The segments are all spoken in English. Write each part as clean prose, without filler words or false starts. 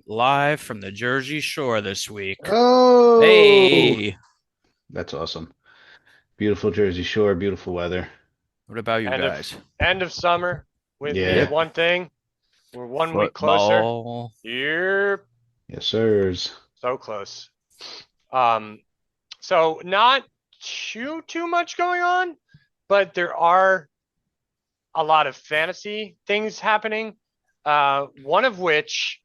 Live from the Jersey Shore this week. Oh, Hey, that's awesome. Beautiful Jersey Shore, beautiful weather. what about you End of guys? end of summer. With means Yeah. one thing. We're 1 week closer. Football. You're Yes, sirs. so close. Um, so not too much going on, but there are a lot of fantasy things happening. One of which,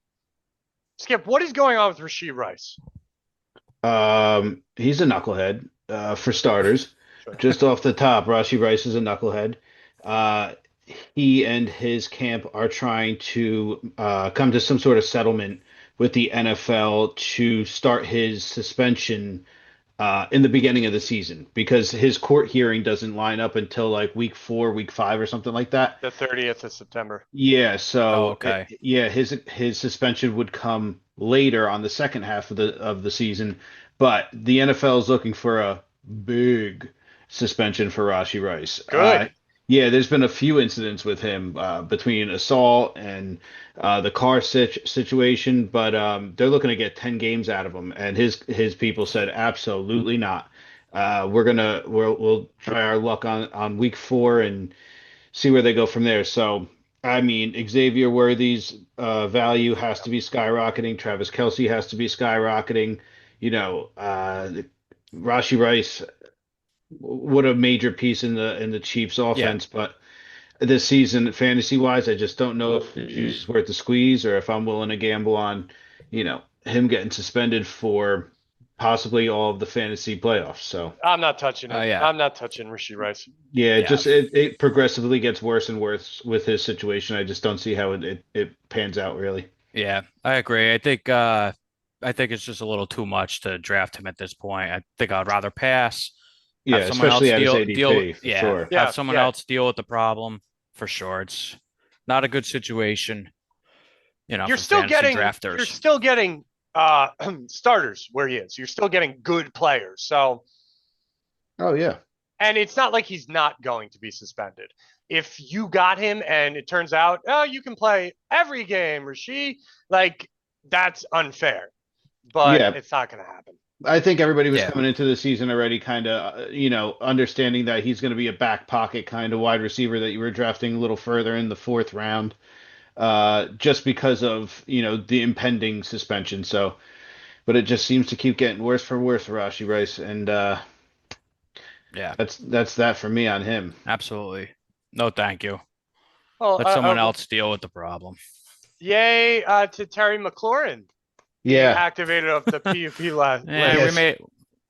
Skip, what is going on with Rashee Rice? He's a knucklehead, for starters. Sure. Just off the top, Rashee Rice is a knucklehead. Uh, he and his camp are trying to come to some sort of settlement with the NFL to start his suspension in the beginning of the season because his court hearing doesn't line up until like week 4, week 5, or something like that. The 30th of September. Yeah, Oh, so okay. yeah, his suspension would come later on the second half of the season, but the NFL is looking for a big suspension for Rashee Rice. Good. Yeah, there's been a few incidents with him between assault and the car situation, but they're looking to get 10 games out of him, and his people said absolutely not. We'll try our luck on week 4 and see where they go from there. So, I mean, Xavier Worthy's value has to be skyrocketing. Travis Kelce has to be skyrocketing. You know, Rashee Rice, what a major piece in the Chiefs' Yeah. offense. But this season, fantasy wise, I just don't know if it's worth the squeeze or if I'm willing to gamble on, him getting suspended for possibly all of the fantasy playoffs. So. I'm not touching Oh, it. yeah. I'm not touching Rashee Rice. Yeah, Yeah. it progressively gets worse and worse with his situation. I just don't see how it pans out really. Yeah, I agree. I think it's just a little too much to draft him at this point. I think I'd rather pass, Yeah, have someone especially else at his deal, ADP for yeah, sure. have Yeah, someone yeah. else deal with the problem for sure. It's not a good situation, You're for still fantasy getting you're drafters. still getting starters where he is. You're still getting good players. So, Oh yeah. and it's not like he's not going to be suspended. If you got him and it turns out, oh, you can play every game, Rashee, like that's unfair. But Yeah, it's not going to happen. I think everybody was Yeah, coming into the season already kind of, understanding that he's going to be a back pocket kind of wide receiver that you were drafting a little further in the fourth round, just because of, the impending suspension. So, but it just seems to keep getting worse for Rashee Rice, and yeah, that's that for me on him. absolutely. No, thank you. Well, Let someone else deal with the problem. yay to Terry McLaurin being Yeah. activated off the PUP list. Yeah, Yes.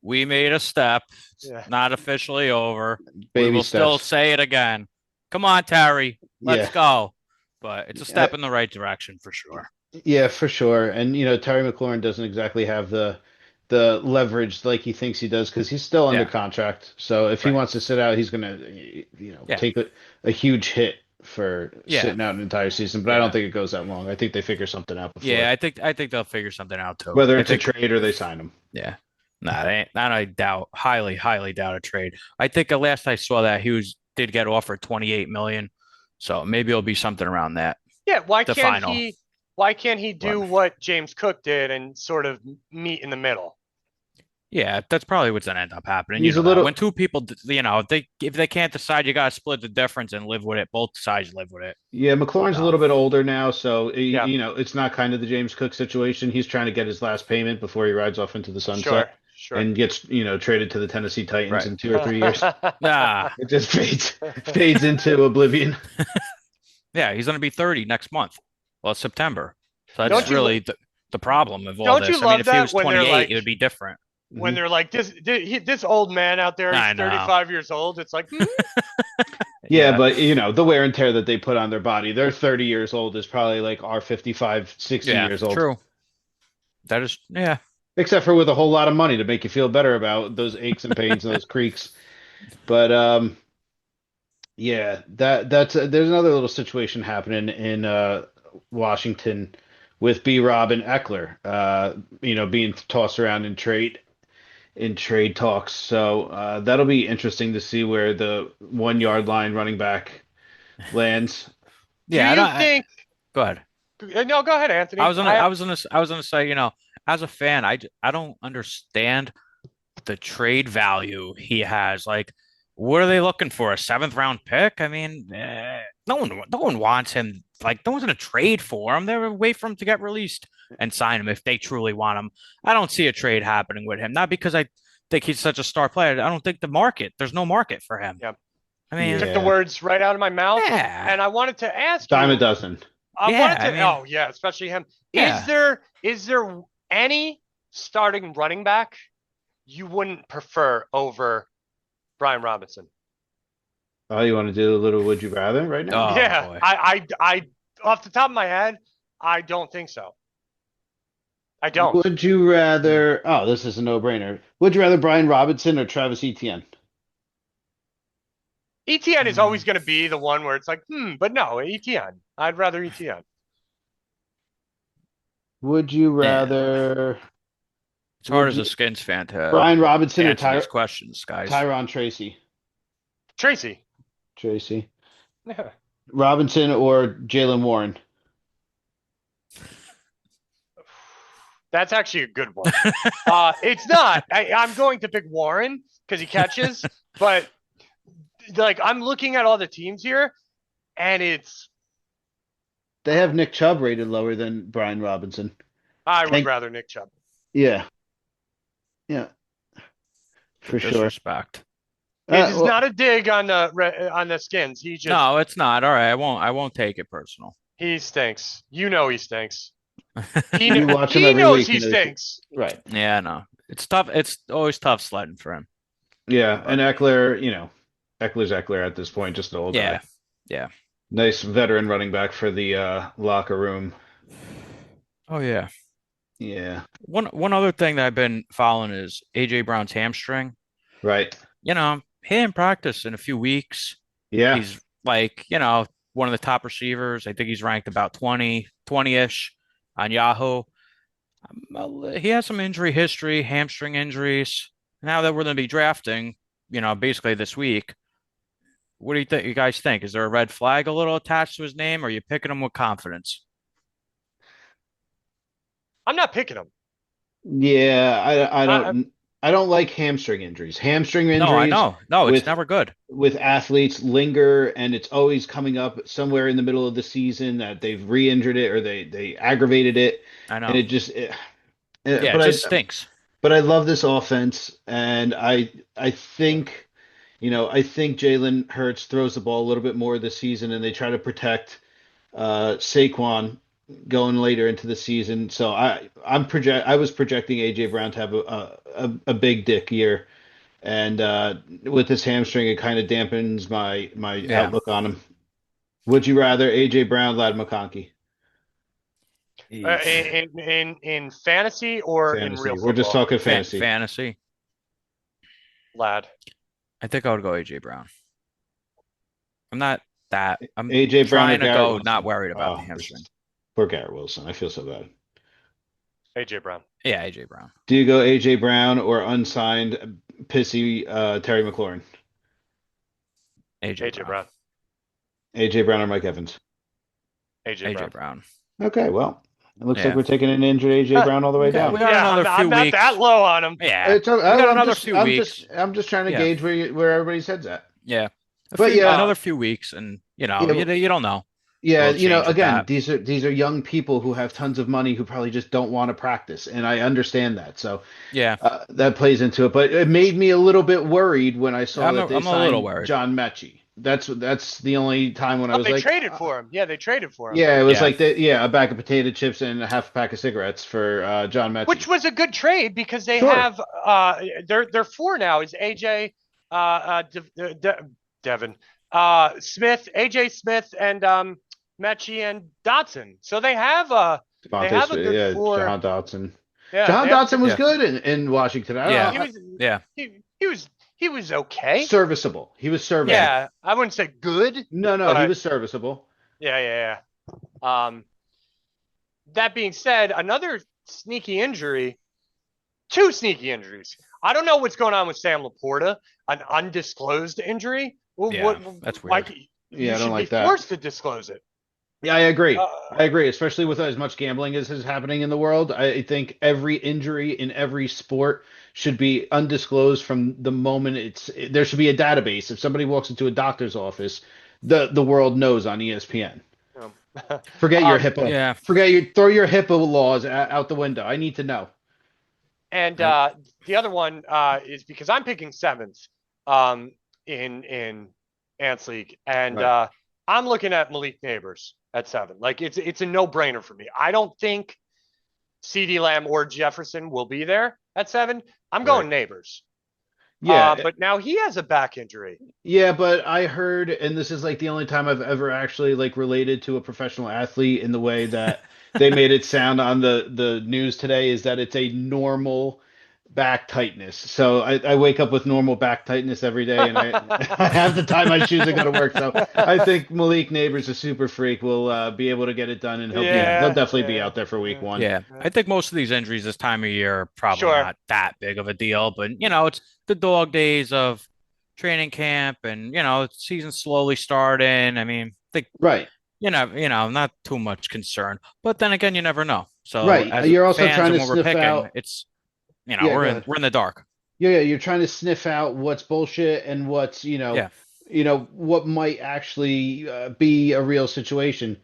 we made a step. It's Yeah. not officially over. We Baby will still steps. say it again. Come on, Terry. Let's Yeah. go. But it's a Uh, step in the right direction for sure. yeah, for sure. And Terry McLaurin doesn't exactly have the leverage like he thinks he does because he's still under Yeah, contract. So if he right. wants to sit out, he's gonna, Yeah, take a huge hit for yeah, sitting out an entire season. But I don't yeah, think it goes that long. I think they figure something out yeah. before, I think they'll figure something out too. whether I it's a think, trade or they sign him. yeah. Nah, they ain't, that I doubt, highly doubt a trade. I think the last I saw that did get offered 28 million. So maybe it'll be something around that. Yeah, why The can't final. he But do what James Cook did and sort of meet in the middle? yeah, that's probably what's gonna end up happening. You He's a know that little, when two people, if they can't decide, you gotta split the difference and live with it. Both sides live with it. yeah, McLaurin's a So little bit older now, so Yeah, it's not kind of the James Cook situation. He's trying to get his last payment before he rides off into the sure, sunset sure. and gets, traded to the Tennessee Titans right. in 2 or 3 years. Nah, It just fades into oblivion. yeah, he's gonna be 30 next month. Well, it's September. So that's Don't Yeah. you really the problem of all don't you this. I mean, love if he that was when they're 28, like it would be different. when Mhm. they're like this old man out there, he's I know. 35 years old. It's like, Yeah, Yeah, but the wear and tear that they put on their body, they're 30 years old is probably like our 55, 60 yeah, years old. true. That is, yeah, Except for with a whole lot of money to make you feel better about those aches and pains and those creaks. But yeah, that's there's another little situation happening in Washington with B Rob and Eckler being tossed around in trade. in trade talks. So that'll be interesting to see where the 1 yard line running back lands. Do Yeah, I don't. you think? Go ahead. No, go ahead, Anthony. I was gonna say, as a fan, I don't understand the trade value he has. Like, what are they looking for? A seventh round pick? I mean, no one wants him. Like, no one's gonna trade for him. They're gonna wait for him to get released and sign him if they truly want him. I don't see a trade happening with him. Not because I think he's such a star player. I don't think there's no market for him. Yeah, I you mean, took the Yeah, words right out of my mouth, yeah, and I wanted to ask dime a you. dozen. I yeah. wanted I to. mean, Oh yeah, especially him. yeah. Is there any starting running back you wouldn't prefer over Brian Robinson? Oh, you want to do a little would you rather right now? Oh Yeah, boy. off the top of my head, I don't think so. I don't. Would you rather? Oh, this is a no-brainer. Would you rather Brian Robinson or Travis Etienne? ETN is Mm. always going to be the one where it's like, but no, ETN. I'd rather ETN. Would you Yeah. rather? It's hard Would as you a Skins fan to Brian Robinson or answer these questions, guys. Tyron Tracy? Tracy. Tracy. Yeah. Robinson or Jalen Warren? That's actually a good one. It's not. I'm going to pick Warren because he catches, but like I'm looking at all the teams here, and They have Nick Chubb rated lower than Brian Robinson. I would Thank, rather Nick Chubb. yeah, yeah, The for sure. disrespect. It is Well, not a dig on the Skins. No, it's not. All right, I won't take it personal. He stinks. You know he stinks. you watch him He every knows week. he You know, stinks. right? Yeah, no. It's tough. It's always tough sledding for him. Yeah, and But Eckler, Eckler's Eckler at this point, just an old yeah, guy. yeah. Nice veteran running back for the locker room. Oh yeah. Yeah, One other thing that I've been following is AJ Brown's hamstring. right. He didn't practice in a few weeks. Yeah, He's like, one of the top receivers. I think he's ranked about 20-ish on Yahoo. He has some injury history, hamstring injuries. Now that we're going to be drafting, basically this week, what do you guys think? Is there a red flag a little attached to his name, or are you picking him with confidence? I'm not picking him. yeah. I, I don't like hamstring injuries. Hamstring No, I injuries know. No, it's with never good. with athletes linger, and it's always coming up somewhere in the middle of the season that they've re-injured it or they aggravated it, I and know. it just. Yeah, it But I just stinks. but I love this offense, and I think. I think Jalen Hurts throws the ball a little bit more this season, and they try to protect Saquon going later into the season. So I was projecting AJ Brown to have a big dick year, and with this hamstring, it kind of dampens my Yeah. outlook on him. Would you rather AJ Brown, Lad McConkey? Eesh. in fantasy or in real Fantasy. We're just football, talking fantasy. Fantasy. lad. I think I would go AJ Brown. I'm not that. I'm AJ Brown or trying to Garrett go not Wilson? worried about the Oh, hamstring. poor Garrett Wilson. I feel so bad. AJ Brown. Yeah, AJ Brown. Do you go AJ Brown or unsigned pissy Terry McLaurin? AJ AJ Brown. Brown. AJ Brown or Mike Evans? AJ AJ Brown. Brown. Okay, well, it looks like Yeah. we're taking an injured AJ Uh, Brown all the way We got down. we got Yeah, another few I'm not weeks. that low on him. Yeah. It's okay. We got I'm another just few I'm weeks. just I'm just trying to Yeah. gauge where everybody's head's at. Yeah. But yeah, Another few weeks, and yeah, you don't know. yeah, We'll change with again, that. these are young people who have tons of money who probably just don't want to practice, and I understand that. So Yeah. that plays into it. But it made me a little bit worried when I saw that they I'm a little signed worried. John Mechie. That's the only time when I Oh, was they like, traded for him. Yeah, they traded for him. yeah, it was Yeah. like a bag of potato chips and a half pack of cigarettes for John Which Mechie. was a good trade because they Sure. have their four now is AJ Devin Smith, AJ Smith and Mechie and Dotson. So they have they have a good Yeah, four. Jahan Dotson. Yeah, Jahan they have Dotson was Yeah. good in Washington. I Yeah. he don't was Yeah. he was okay. serviceable. He was serviceable. Yeah, I wouldn't say good. No, he But- was serviceable. Yeah. That being said, another sneaky injury, two sneaky injuries. I don't know what's going on with Sam Laporta, an undisclosed injury. Well, Yeah, that's weird. Like, Yeah, you I don't should be like that. forced to disclose it. Yeah, I agree. Uh, I agree, especially with as much gambling as is happening in the world. I think every injury in every sport should be undisclosed from the moment there should be a database. If somebody walks into a doctor's office, the world knows on ESPN. um, Forget your HIPAA. Yeah. Throw your HIPAA laws out the window. I need to know. and Yep. the other one is because I'm picking seventh um, in Ants League, and Right. I'm looking at Malik Neighbors at 7. Like it's a no brainer for me. I don't think CeeDee Lamb or Jefferson will be there at 7. I'm going Right. Neighbors. Yeah, But now he has a back injury. yeah, but I heard, and this is like the only time I've ever actually like related to a professional athlete in the way that they made it sound on the news today, is that it's a normal back tightness. So I wake up with normal back tightness every day, and I have to tie my shoes and go to work. So I think Malik Neighbors, a super freak, will be able to get it done, and he'll Yeah, definitely be yeah, out there for week yeah, one. Yeah, yeah. I think most of these injuries this time of year are probably Sure. not that big of a deal, but it's the dog days of training camp and season slowly starting. I mean, think Right, not too much concern, but then again, you never know. So right. as You're also fans trying and to when we're sniff picking, out. it's Yeah, go we're ahead. in the dark. Yeah, you're trying to sniff out what's bullshit and what's, Yeah, what might actually be a real situation.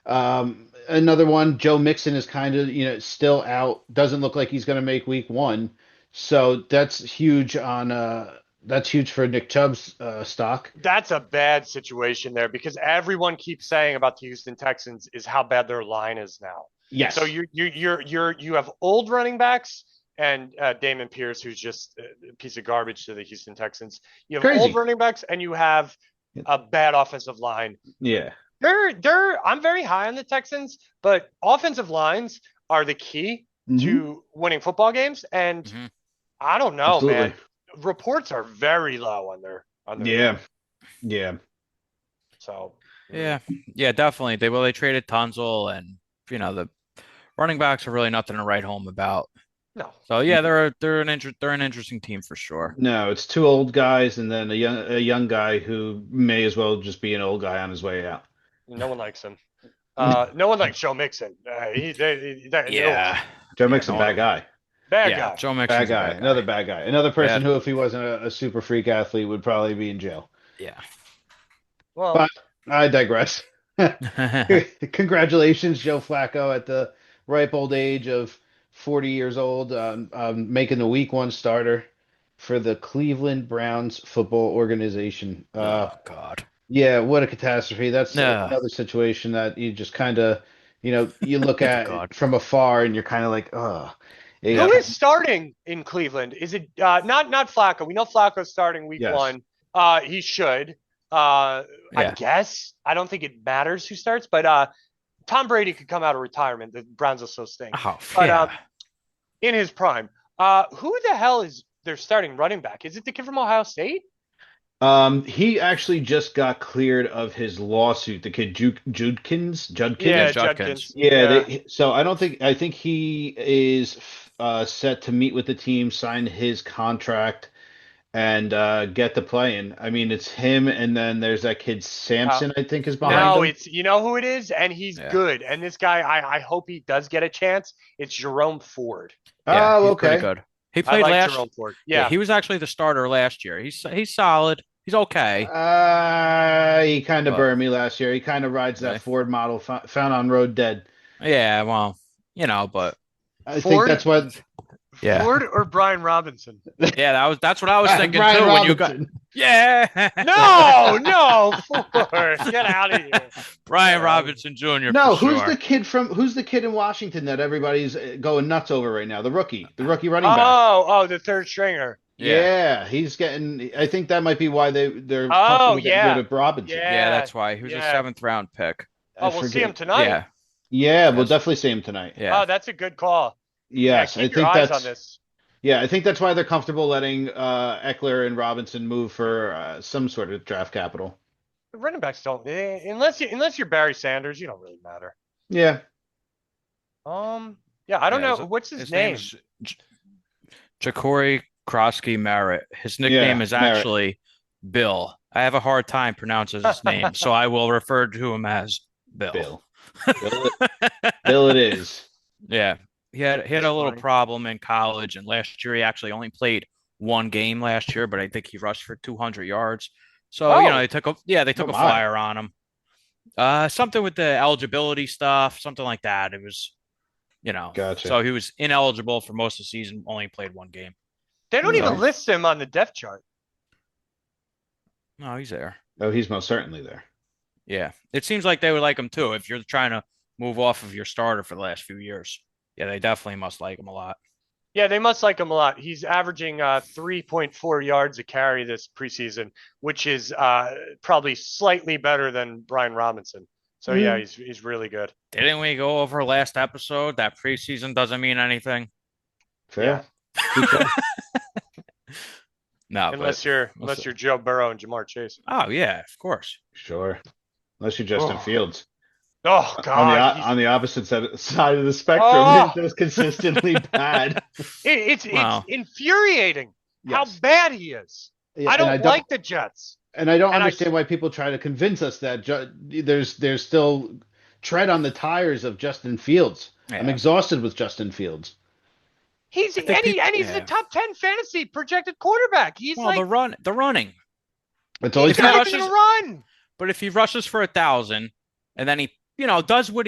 Another one, Joe Mixon is kind of, still out. Doesn't look like he's going to make week one. So that's huge for Nick Chubb's stock. That's a bad situation there because everyone keeps saying about the Houston Texans is how bad their line is now. So Yes. you have old running backs and Damon Pierce, who's just a piece of garbage to the Houston Texans. You have old Crazy. running backs and you have a bad offensive line. Yeah. I'm very high on the Texans, but offensive lines are the key Hmm. to winning football games. And hmm I don't know, Absolutely. man. Reports are very low on their Yeah. Yeah. so yeah, yeah, definitely. They traded Tunzel, and the running backs are really nothing to write home about. no. So yeah, they're an interesting team for sure. No, it's two old guys and then a young guy who may as well just be an old guy on his way out. No one likes him. No one likes Joe Mixon. No, Yeah, Joe yeah, Mixon, no, bad guy. bad yeah. guy. Joe Bad Mixon's a guy. bad Another guy. bad guy. Another person Bad. who, if he wasn't a super freak athlete, would probably be in jail. Yeah. Well, But I digress. Congratulations, Joe Flacco, at the ripe old age of 40 years old, making the week one starter for the Cleveland Browns football organization. Oh God. Yeah, what a catastrophe. That's No. another situation that you just kind of, you look Oh at God. it from afar and you're kind of like, oh, who Yeah. is starting in Cleveland? Is it not Flacco? We know Flacco's starting week yes. one. He should. I Yeah. guess. I don't think it matters who starts, but Tom Brady could come out of retirement. The Browns will still stink. Oh But yeah. in his prime, who the hell is their starting running back? Is it the kid from Ohio State? He actually just got cleared of his lawsuit, the kid Judkins, Yeah, Yeah, Judkins. Judkins. Judkins. Yeah, Yeah. so I think he is set to meet with the team, sign his contract, and get to playing. I mean, it's him, and then there's that kid Uh, Samson, I think, is behind no, him. it's you know who it is, and he's Yeah. good. And this guy, I hope he does get a chance. It's Jerome Ford. Yeah. Oh, He's pretty okay. good. He I played like last. Jerome Ford. Yeah, Yeah. he was actually the starter last year. He's solid. He's okay. He kind of But burned me last year. He kind of rides that really, Ford model found on road dead. yeah. Well, but I think Ford, that's what. yeah, Ford or Brian Robinson? yeah. That's what I was thinking Brian too when you got. Robinson. Yeah. No, Ford. Get out of here. Brian Yeah. Robinson Jr. for No, sure. who's the kid in Washington that everybody's going nuts over right now? The rookie running back. The third stringer. Yeah. Yeah, he's getting. I think that might be why they're Oh, comfortable getting rid yeah. of Robinson. Yeah, Yeah. that's why he was a Yeah. seventh round pick. I Oh, we'll see him forget. tonight. Yeah. Yeah, we'll Yes. definitely see him tonight. Yeah. Oh, that's a good call. Yeah, Yes, I keep your think eyes on this. yeah, I think that's why they're comfortable letting Eckler and Robinson move for some sort of draft capital. The running backs don't unless you're Barry Sanders, you don't really matter. Yeah. Yeah, I don't Yeah, know what's his his name. name's Ja'Cory Krosky Merritt. His nickname Yeah, is Merritt. actually Bill. I have a hard time pronouncing his name, so I will refer to him as Bill. Bill. Bill it, Bill it is. Yeah. He had That's a little funny. problem in college, and last year he actually only played one game last year, but I think he rushed for 200 yards. So, Oh, they Oh took a my. flyer on him. Something with the eligibility stuff, something like that. It was, Gotcha. so he was ineligible for most of the season, only played one game. they don't even So, Okay. list him on the depth chart. no, he's there. Oh, he's most certainly there. Yeah. It seems like they would like him too if you're trying to move off of your starter for the last few years. Yeah, they definitely must like him a lot. Yeah, they must like him a lot. He's averaging 3.4 yards a carry this preseason, which is probably slightly better than Brian Robinson. So yeah, Mm, he's really good. Didn't we go over last episode that preseason doesn't mean anything? Yeah, fair. Touche. No, but unless you're we'll see. Joe Burrow and Jamar Chase. Oh yeah, of course. Sure. Unless you're Justin Oh, Fields. oh On the God, on the opposite side of the spectrum, oh, he's just consistently bad. it's Well, infuriating how Yes. bad he is. Yeah, I and I don't don't like the Jets, and I don't and I understand why people try to convince us that there's still tread on the tires of Justin Fields. I'm yeah. exhausted with Justin Fields. he's I think people. he's the Yeah. top 10 fantasy projected quarterback. He's Well, like the running. That's all he's he's If he not got. even rushes, gonna run. but if he rushes for 1,000, and then he, does what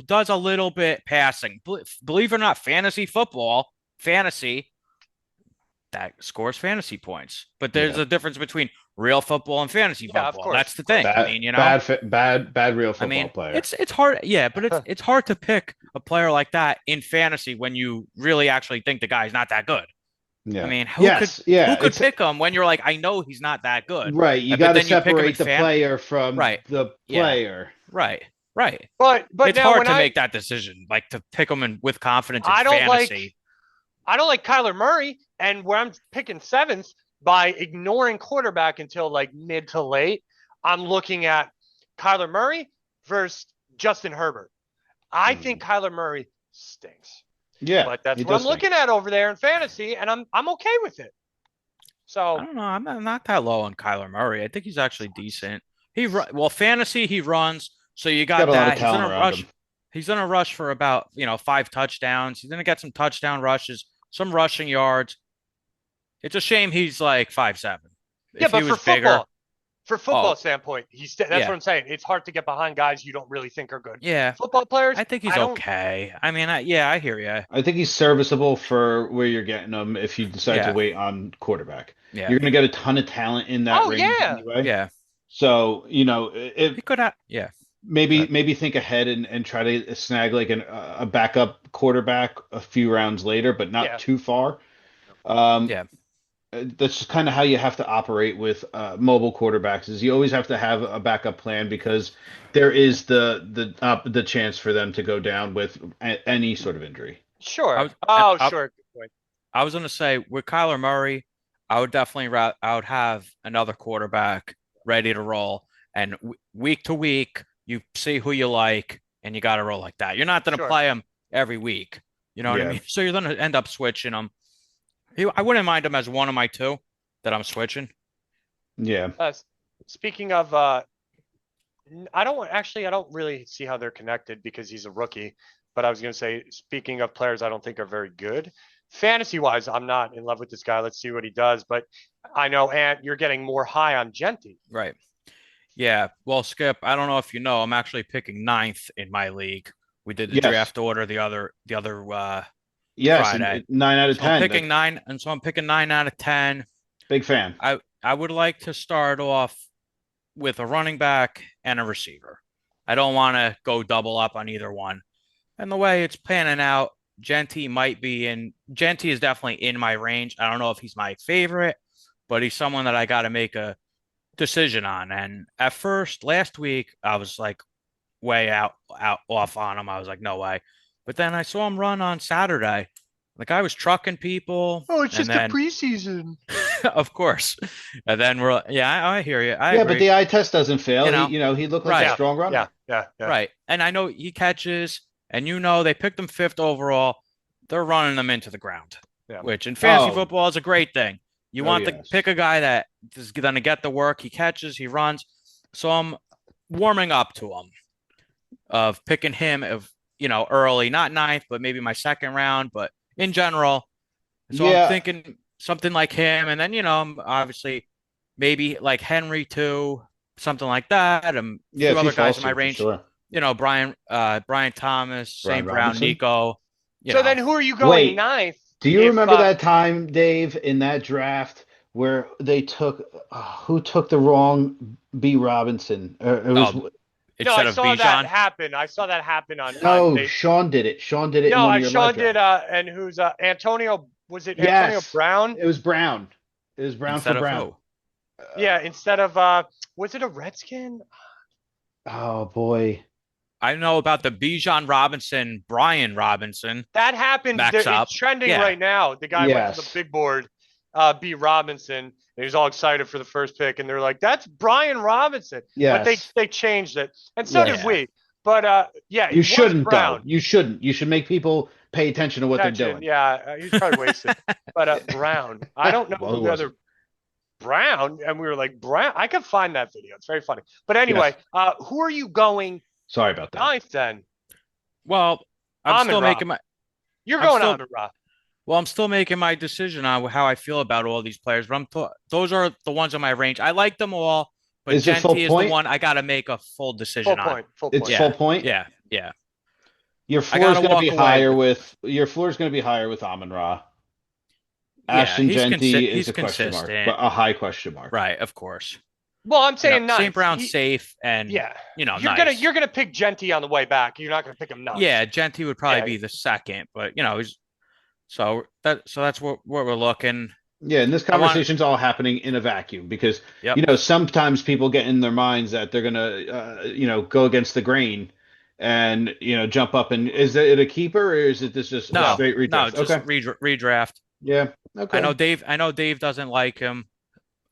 does a little bit passing. Believe it or not, fantasy that scores fantasy points. But there's Yeah. a difference between real football and fantasy Yeah, of football. That's course, the of course. thing. I Bad, mean, bad real I football mean, player. it's hard, yeah, but it's hard to pick a player like that in fantasy when you really actually think the guy's not that good. I Yeah. mean, Yes. who Yeah. could It's pick him when you're like, I know he's not that good, right. You got but to then you pick him in separate the player from right? the Yeah, player. right, right. But It's now hard when to make that decision, like to pick him in with confidence in I don't like fantasy. I don't like Kyler Murray, and where I'm picking seventh by ignoring quarterback until like mid to late, I'm looking at Kyler Murray versus Justin Herbert. I think Mm. Kyler Murray stinks, Yeah. but that's He what I'm does think. looking at over there in fantasy, and I'm okay with it. I So don't know. I'm not that low on Kyler Murray. I think he's actually decent. Well, fantasy he runs, so you He's got got a lot of that. He's talent gonna around rush. him. He's gonna rush for about 5 touchdowns. He's gonna get some touchdown rushes, some rushing yards. It's a shame he's like 5'7". yeah, If he but was bigger, for football oh standpoint, that's what yeah, I'm saying. It's hard to get behind guys you don't really think are good yeah. football players. I think he's I don't. okay. I mean, yeah, I hear you. I think he's serviceable for where you're getting him if you decide to Yeah, wait on quarterback. yeah, You're going to get a ton of talent in that Oh range yeah, anyway. yeah. So, if He could have. Yeah, maybe good. maybe think ahead and try to snag like a backup quarterback a few rounds later, but not yeah. too far. Um, Yeah, that's just kind of how you have to operate with mobile quarterbacks is you always have to have a backup plan because there is the chance for them to go down with any sort of injury. I Sure. was. Oh, I, sure. Good point. I was gonna say with Kyler Murray, I would definitely I would have another quarterback ready to roll, and week to week, you see who you like, and you got to roll like that. You're not gonna Sure. play him every week. You know what I Yeah, mean? So you're gonna end up switching him. I wouldn't mind him as one of my two that I'm switching. yeah. Speaking of, I don't really see how they're connected because he's a rookie. But I was going to say, speaking of players, I don't think are very good. Fantasy wise, I'm not in love with this guy. Let's see what he does. But I know, Ant, you're getting more high on Genti. Right. Yeah. Well, Skip, I don't know if you know, I'm actually picking ninth in my league. We did the Yes. draft order the other Yes, Friday. 9 out of 10. Picking nine, and so I'm picking 9 out of 10. Big fan. I would like to start off with a running back and a receiver. I don't want to go double up on either one. And the way it's panning out, Genti is definitely in my range. I don't know if he's my favorite, but he's someone that I got to make a decision on. And at first, last week, I was like way out off on him. I was like, no way. But then I saw him run on Saturday. Like I was trucking people, Oh, it's and just a then preseason. of course, and then I hear you. I Yeah, but agree. the eye test doesn't fail. You know, He looked like a right, strong runner. Yeah. right. And I know he catches, and they picked him fifth overall. They're running them into the ground. Yeah. which in fantasy Oh, football is a great thing. You oh want to yes. pick a guy that is going to get the work. He catches, he runs. So I'm warming up to him of picking him early, not ninth, but maybe my second round, but in general. So I'm Yeah, thinking something like him, and then I'm obviously maybe like Henry too, something like that. A yeah. few If he other guys falls in to my you, for range, sure. Brian Thomas, Brian St. Brown, Robinson. Nico, you So know. then who are you going Wait, ninth do you if remember that time, Dave, in that draft where they took who took the wrong B. Robinson? It was Oh, no, I instead of saw that Bijan, happen. I saw that happen on no, they Sean did it. Sean did it in no, one I of your mock Sean did drafts. and who's Antonio was it Antonio Yes, Brown? it was Brown. It was Brown for instead of Brown. who? Yeah, Uh, instead of was it a Redskin? oh boy. I know about the Bijan Robinson, Brian Robinson That happened. backs It's up. trending Yeah, right now. The guy went to the Yes. big board, B. Robinson, and he was all excited for the first pick, and they're like, "That's Brian Robinson," but they Yes. they changed it, and so did Yes. yeah. we. But yeah, You it was shouldn't though. Brown. You shouldn't. You should make people pay attention to what they're Attention, doing. yeah, he was probably wasted. But Brown, I don't know Well, who who the other wasn't? Brown, and we were like Brown. I could find that video. It's very funny. But Yes. anyway, who are you going Sorry about that. ninth then? Well, I'm Amon still Ra. making my. You're I'm going still Amon Ra. Well, I'm still making my decision on how I feel about all these players, but those are the ones in my range. I like them all, but Is it full Genti is the point? one I got to make a full Full decision on. point. Full It's point. full Yeah, point. yeah, yeah. Your I floor got is to going to be walk away. higher with your floor is going to be higher with Amon Ra. Yeah, Ashton Genty is he's a question mark, consistent, but a high question mark. right? Of course. Well, I'm saying St. ninth. Brown's safe and Yeah, nice. you're gonna pick Genty on the way back. You're not gonna pick him ninth. Yeah, Genti would probably Yeah, be the second, but he's so that's what we're looking. Yeah, and this I want. conversation's all happening in a vacuum because Yep. sometimes people get in their minds that they're gonna go against the grain and jump up and is it a keeper or is it this just a No, straight no, redraft? just Okay. redraft. Yeah. Okay. I know Dave doesn't like him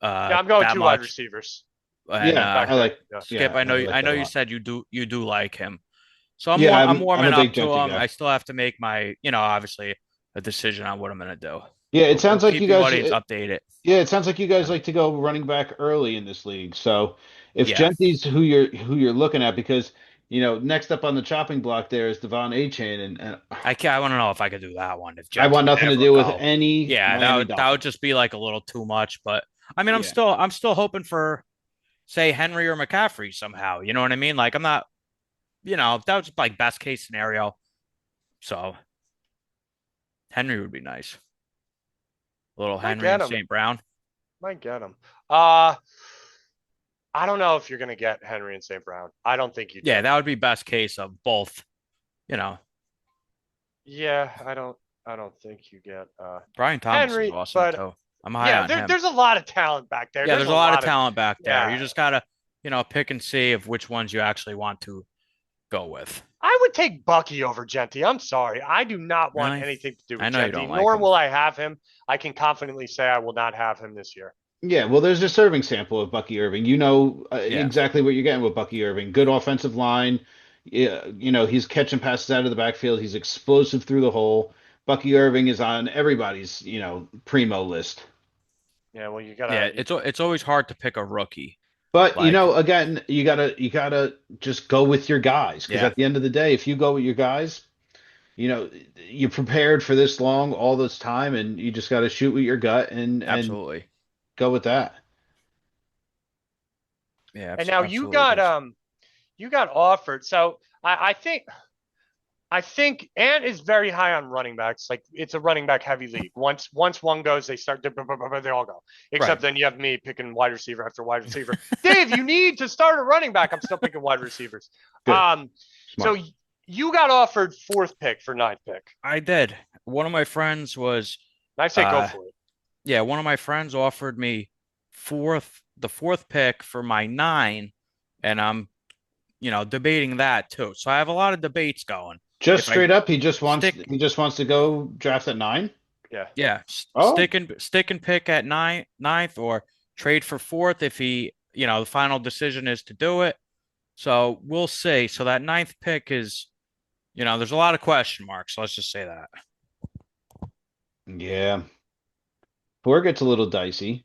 yeah. I'm going that two wide much. receivers. And Yeah, Back I there. like. Yeah. Skip, Yeah, I like I that know a you lot. said you do like him. So Yeah, I'm I'm warming a big up to Genty him. guy. I still have to make my, obviously a decision on what I'm gonna do. Yeah, it We'll sounds like you keep you guys. audience updated. Yeah, it sounds like you guys like to go running back early in this league. So if Yeah. Genty's who you're looking at, because next up on the chopping block there is Devon Achane, and I want to know if I could do that one if I want Gentry would nothing to ever do with go. any Yeah, Miami that would Dolphins. just be like a little too much. But I mean, Yeah. I'm still hoping for, say, Henry or McCaffrey somehow. You know what I mean? Like I'm not, that was like best case scenario. So Henry would be nice. Little Might Henry get and him. St. Brown. Might get him. I don't know if you're gonna get Henry and St. Brown. I don't think you do. Yeah, that would be best case of both. You know, Yeah, I don't think you get Brian Thomas is Henry, awesome but too. I'm high yeah, on him. there's a lot of talent back there. Yeah, There's there's a a lot of lot of talent back there. You yeah. just gotta, pick and see of which ones you actually want to go with. I would take Bucky over Genty. I'm sorry. I do not want Really? anything to do I with know you Genty, don't like nor him. will I have him. I can confidently say I will not have him this year. Yeah, well, there's a serving sample of Bucky Irving. You know Yeah. exactly what you're getting with Bucky Irving. Good offensive line. Yeah, he's catching passes out of the backfield. He's explosive through the hole. Bucky Irving is on everybody's, primo list. Yeah, well, you Yeah, gotta. it's always hard to pick a rookie. But Like, again, you gotta just go with your guys because yeah, at the end of the day, if you go with your guys, you prepared for this long, all this time, and you just got to shoot with your gut and absolutely. go with that. Yeah, And now absolutely. 'Cause you got offered. So I think Ant is very high on running backs. Like it's a running back heavy league. Once one goes, they start they all go. Right. Except then you have me picking wide receiver after wide receiver. Dave, you need to start a running back. I'm still picking wide receivers. Good, So smart. you got offered fourth pick for ninth pick. I did. One of my friends was, And I say go uh, for it. yeah, one of my friends offered me the fourth pick for my 9, and I'm, debating that too. So I have a lot of debates going. Just If I straight up, he just wants stick, he just wants to go draft at 9. Yeah. yeah, Oh, stick and pick at ninth, or trade for fourth if he, the final decision is to do it. So we'll see. So that ninth pick is, there's a lot of question marks. So let's just say that. Yeah. Four gets a little dicey.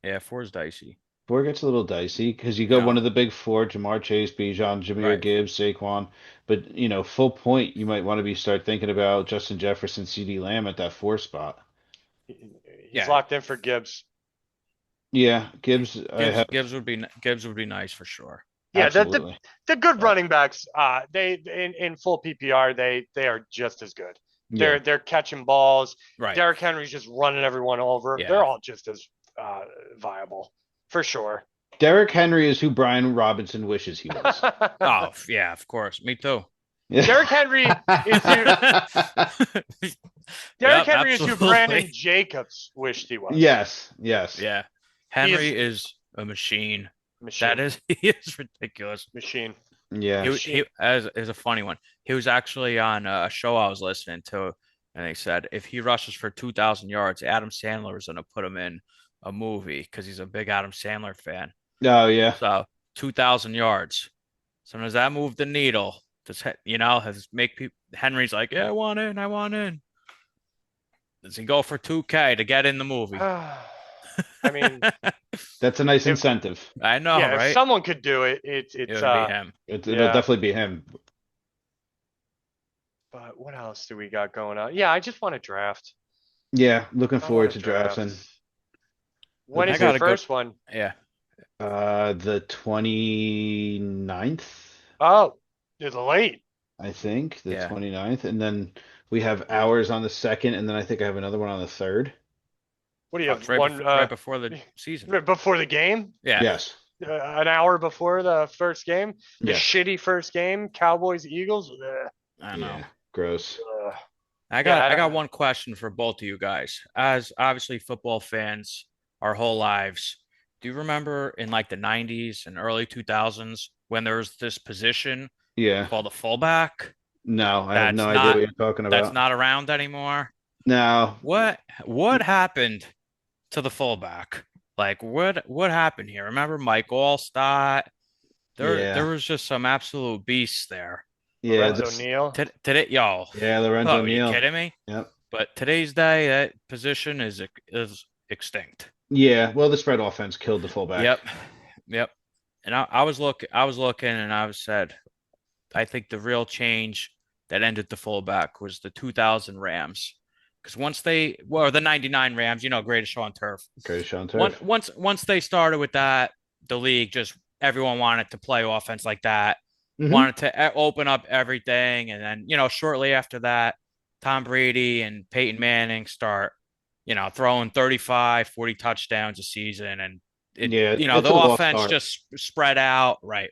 Yeah, four is dicey. Four gets a little dicey because you You go know, one of the big four, Jamar Chase, Bijan, Jameer right. Gibbs, Saquon. But, full point, you might want to be start thinking about Justin Jefferson, CD Lamb at that four spot. He's Yeah, locked in for Gibbs. Yeah, Gibbs, I Gibbs have Gibbs would be nice for sure. Yeah, absolutely. the good But running backs, they in full PPR, they are just as good. Yeah. They're catching balls. right. Derrick Henry's just running everyone over. They're Yeah. all just as uh, viable for sure. Derrick Henry is who Brian Robinson wishes he was. Oh, yeah, of course. Me too. Yeah. Derrick Henry is who Derrick Yep, Henry is who absolutely. Brandon Jacobs wished he was. Yes, yes. Yeah. He is Henry is a machine. That machine, is he is ridiculous. machine, Yeah. He machine. as is a funny one. He was actually on a show I was listening to, and they said if he rushes for 2,000 yards, Adam Sandler is going to put him in a movie because he's a big Adam Sandler fan. Oh, yeah. So 2,000 yards. So does that move the needle? Has make people Henry's like, yeah, I want in, I want in. Does he go for 2K to get in the movie? I mean, That's a nice if incentive. I know, yeah, if right? someone could do it, It it's would be him. It'll yeah. definitely be him. But what else do we got going on? Yeah, I just want to draft. Yeah, looking I want forward to to draft. drafting. When Looking I is your got forward a good, first one? yeah. the 29th, Oh, it's late. I think, the Yeah. 29th, and then we have hours on the second, and then I think I have another one on the third. What do you have? It's right before the season. Before the game? Yeah. Yes. An hour before the first game? The Yes. shitty first game, Cowboys Eagles. Ugh, I know. Yeah. Gross. ugh. I Yeah, got I got one question for both of you guys. As obviously football fans our whole lives, do you remember in like the 90s and early 2000s when there was this position Yeah. called a fullback No, I have no that's idea what not you're talking that's about. not around anymore? No. What happened to the fullback? Like what happened here? Remember Mike Allstott? There Yeah. was just some absolute beasts there. Yeah. Lorenzo This. Neal. Today, y'all. Yeah. Lorenzo Oh, are you Neal. kidding me? Yep. But today's day, that position is extinct. Yeah. Well, the spread offense killed the fullback. Yep, yep. And I was looking, and I was said, I think the real change that ended the fullback was the 2000 Rams, because the 99 Rams, greatest show on turf. Great Sean Once Turf. once once they started with that, the league just everyone wanted to play offense like that, Hmm. wanted to open up everything, and then shortly after that, Tom Brady and Peyton Manning start throwing 35, 40 touchdowns a season, and Yeah. It's the a lost offense art. just spread out, right?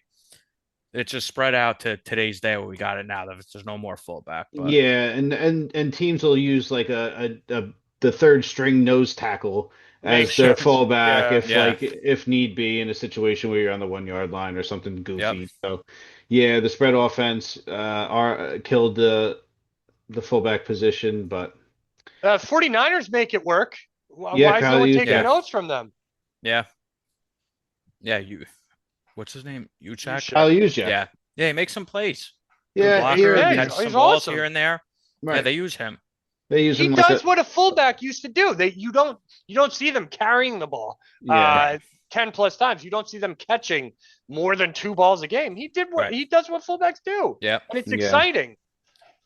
It just spread out to today's day where we got it now. There's no more fullback, but Yeah, and teams will use like the third string nose tackle as their Makeshift. fallback Yeah. if need be in a situation where you're on the 1 yard line or something yep, goofy. So yeah, the spread offense are killed the fullback position, but 49ers make it work. yeah, Why is no Kyle one taking yeah, Juszczyk. notes from them? yeah, yeah. What's his name? You Uchak? check. Kyle Juszczyk. Yeah, yeah. He makes some plays. Good Yeah, here blocker, Yeah, again. catches he's some balls here awesome. and there. Yeah, Right. they use him. They use He him like a does what a fullback used to do. You don't see them carrying the ball yeah. Right, 10 plus times. You don't see them catching more than 2 balls a game. right. He does what fullbacks do. Yep. And it's Yeah. exciting.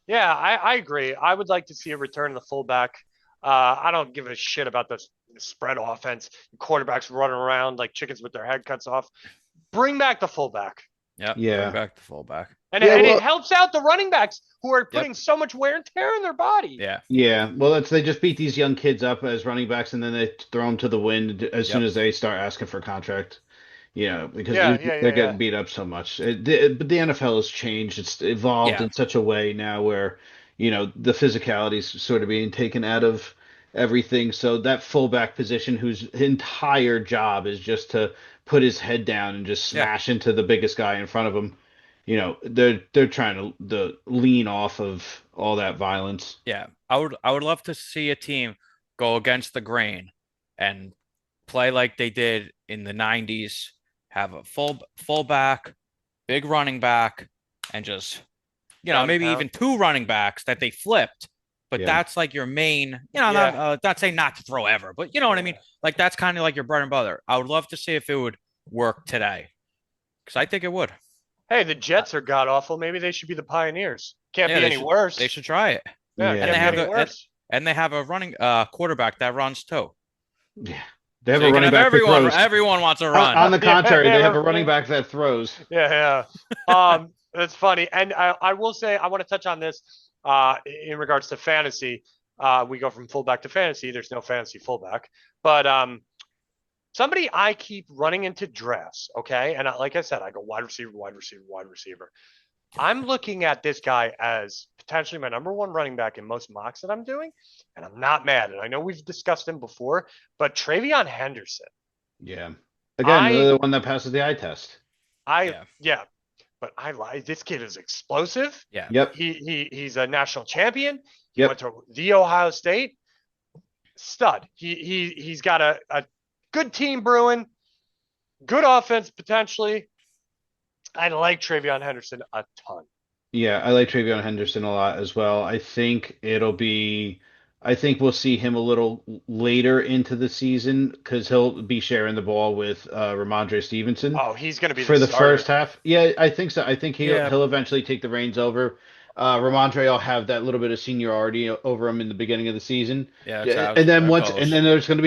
Yeah, I agree. I would like to see a return of the fullback. I don't give a shit about the spread offense. Quarterbacks running around like chickens with their head cuts off. Bring back the fullback. Yep. Yeah. Bring back the fullback. And, Yeah, and well, it helps out the running backs who are Yep. putting so much wear and tear in their body. Yeah. yeah. Well, they just beat these young kids up as running backs, and then they throw them to the wind as soon Yep. as they start asking for contract. Because they're Yeah. getting beat up so much. But the NFL has changed. It's evolved Yeah. in such a way now where, the physicality is sort of being taken out of everything. So that fullback position, whose entire job is just to put his head down and just Yeah. smash into the biggest guy in front of him, they're trying to lean off of all that violence. Yeah. I would love to see a team go against the grain and play like they did in the 90s, have a fullback, big running back, and just Ground and maybe pound. even two running backs that they flipped but Yeah. that's like your main, Yeah. not saying not to throw ever, but you know what I mean? Yeah. Like that's kind of like your bread and butter. I would love to see if it would work today because I think it would. Hey, the Jets are god awful. Maybe they should be the Pioneers. Can't Yeah, be any they worse. should try it. Yeah, And Yeah, they can't be have any man. worse. and they have a running quarterback that runs too. Yeah. They have So a you can running have back that everyone. throws. Everyone wants to On run. the Yeah, contrary, they have a running yeah, back that throws. yeah. That's funny. And I will say I want to touch on this in regards to fantasy. We go from fullback to fantasy. There's no fantasy fullback, but somebody I keep running into drafts. Okay, and like I said, I go wide receiver, wide receiver, wide receiver. I'm looking at this guy as potentially my number one running back in most mocks that I'm doing, and I'm not mad. And I know we've discussed him before, but Treyveon Henderson, Yeah. Again, I, the one that passes the eye test. Yeah, yeah, but I lie. This kid is explosive. yeah. Yep. He's a national champion. He Yep. went to the Ohio State. Stud. He's got a good team brewing, good offense potentially. I like Treyveon Henderson a ton. Yeah, I like Treyveon Henderson a lot as well. I think we'll see him a little later into the season because he'll be sharing the ball with Ramondre Stevenson Oh, he's going to be the for the starter. first half. Yeah, I think so. I think Yeah, he'll eventually take the reins over. Ramondre will have that little bit of seniority over him in the beginning of the season. yeah. That's Yeah, how and then it and goes. then there's going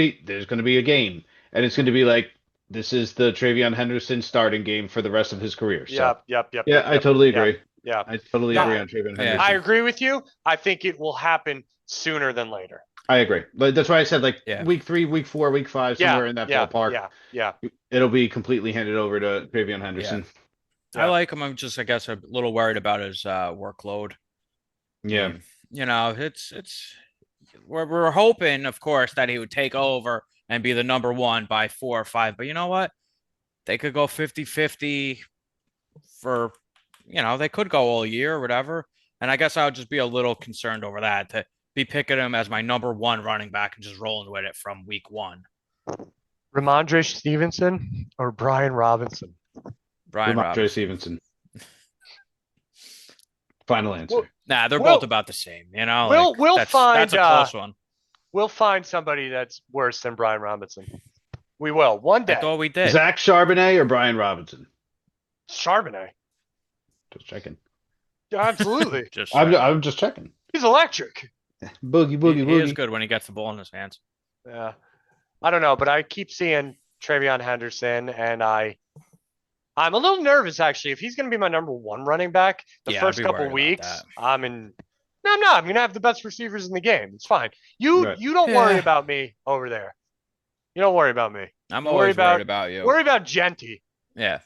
to be a game, and it's going to be like this is the Treyveon Henderson starting game for the rest of his career. So yeah, I totally Yeah, agree. yeah. I totally No, agree on Trayvon Yeah, I Henderson. agree with you. I think it will happen sooner than later. I agree. But that's why I said like yeah, week 3, week 4, week 5, Yeah, somewhere in that yeah, ballpark, yeah, yeah, it'll be completely handed over to Trayvon yeah. Henderson. I yeah. like him. I'm just, I guess, a little worried about his workload. I Yeah. mean, it's we're hoping, of course, that he would take over and be the number one by 4 or 5. But you know what? They could go 50-50 for, they could go all year or whatever. And I guess I would just be a little concerned over that to be picking him as my number one running back and just rolling with it from week one. Ramondre Stevenson or Brian Robinson? Brian Ramondre Robinson. Stevenson. Final answer. Well, Nah, they're We'll both about the same, like we'll that's find a close one. we'll find somebody that's worse than Brian Robinson. We will one I day. thought we did. Zach Charbonnet or Brian Robinson? Charbonnet. Just checking. Absolutely. Just I'm just checking. He's electric. Boogie, boogie, he is boogie. good when he gets the ball in his hands. Yeah. I don't know, but I keep seeing Treyveon Henderson, and I'm a little nervous actually. If he's going to be my number one running back the Yeah, I'd first be couple worried about weeks, that. I'm in. No, I'm not. I'm going to have the best receivers in the game. It's fine. You Right. you don't worry Yeah. about me over there. You don't worry about me. I'm You always worried about you. Worry about Genty. Yeah.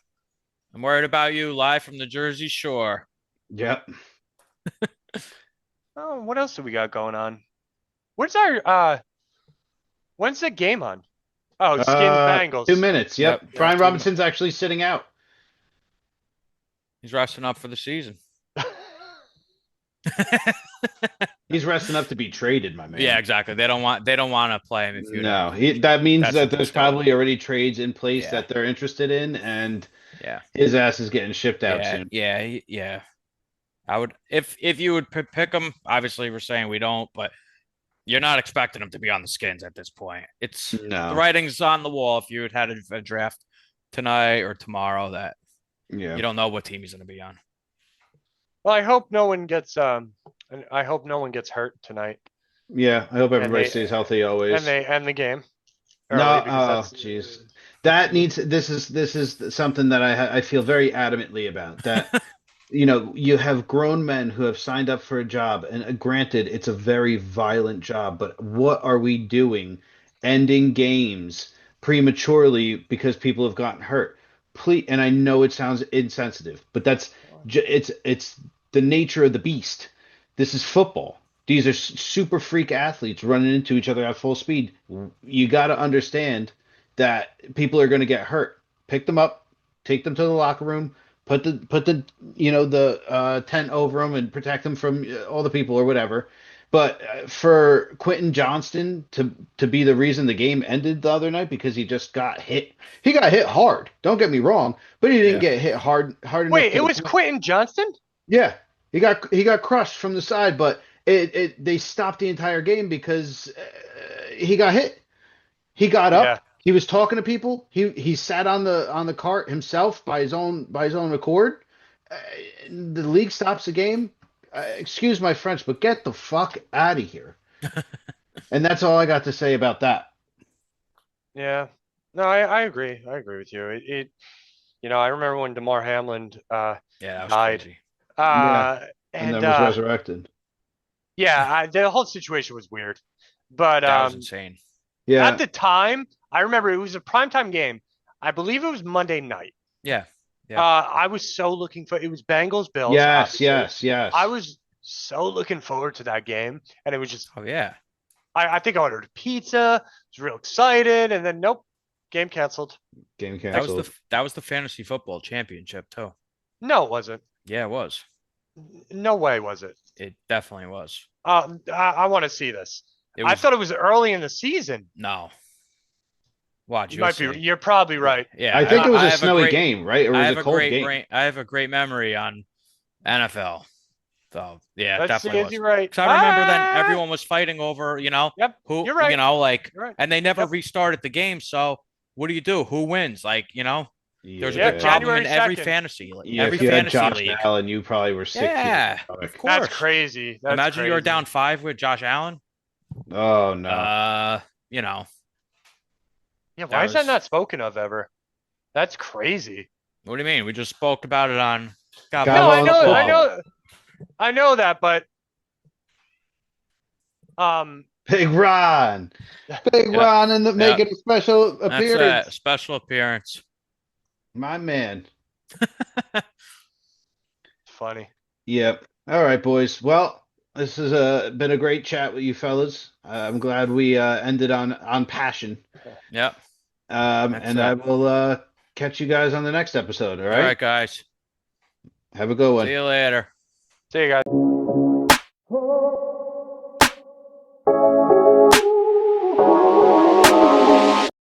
I'm worried about you live from the Jersey Shore. Yep. Oh, what else do we got going on? When's the game on? Oh, Skins Bengals. 2 minutes. Yep. Yep. Brian 2 Robinson's actually sitting out. He's resting up for the season. He's resting up to be traded, my man. Yeah, exactly. They don't want to play him if you No, that means That's that what there's they're doing. probably already trades in place Yeah. that they're interested in, and Yeah. his ass is getting shipped out Yeah, soon. yeah. I would if you would pick him. Obviously, we're saying we don't, but you're not expecting him to be on the Skins at this point. It's the No. writing's on the wall. If you had a draft tonight or tomorrow, that Yeah. you don't know what team he's going to be on. Well, I hope no one gets hurt tonight, Yeah. I hope everybody they- stays healthy always. and they end the game. No, early because oh, that's- jeez. This is something that I feel very adamantly about. That you have grown men who have signed up for a job, and granted, it's a very violent job, but what are we doing? Ending games prematurely because people have gotten hurt. Please, and I know it sounds insensitive, but it's the nature of the beast. This is football. These are super freak athletes running into each other at full speed. You got to understand that people are going to get hurt. Pick them up, take them to the locker room, put the tent over them and protect them from all the people or whatever. But for Quentin Johnston to be the reason the game ended the other night because he just got hit. He got hit hard. Don't get me wrong, but he didn't Yeah. get hit hard enough. Wait, to it the was point- Quentin Johnston? Yeah, he got crushed from the side, but They stopped the entire game because he got hit. He got Yeah. up. He was talking to people. He sat on the cart himself by his own accord. Uh, the league stops the game. Excuse my French, but get the fuck out of here. And that's all I got to say about that. Yeah. No, I agree. I agree with you. I remember when DeMar Hamlin Yeah, that was died. crazy. Yeah, Uh, and and then was resurrected. yeah, the whole situation was weird. But That was insane. Yeah, at the time, I remember it was a primetime game. I believe it was Monday night. Yeah. Yeah. I was so looking for it was Bengals Bills. yes, Obviously. yes. I was so looking forward to that game, and it was just Oh yeah. I think I ordered pizza. Was real excited, and then nope, game canceled. Game That was canceled. the fantasy football championship too. No, it wasn't. Yeah, it was. No way was it. It definitely was. I want to see this. It I was thought it was early in the season. no. Watch, You you'll might be. see. You're probably right. Yeah, I think it was I a have snowy great, game, right? Or I was have it a a cold great game? brain. I have a great memory on NFL. So yeah, it Let's see definitely if was. you're right. Because I remember then everyone was fighting over, Yep, who, you're right. like, You're right. and they never Yep. restarted the game. So what do? Who wins? Like, there's a Yeah, big problem in January every 2nd. fantasy, Yeah, every if you had fantasy Josh league. Allen, you probably were sick to your Yeah, stomach. of course. That's crazy. That's Imagine crazy. you were down 5 with Josh Allen. Oh no. Yeah, that why is that was- not spoken of ever? That's crazy. What do you mean? We just spoke about it on. God, Got No, on the phone. I know that, but Big Ron. Big Yep. Ron making a special That's appearance. a special appearance. My man. funny. Yep. All right, boys. Well, this has been a great chat with you fellas. I'm glad we ended on passion. Yep. And I will catch you guys on the next episode. All All right. right, guys. Have a good one. See you later. See you guys.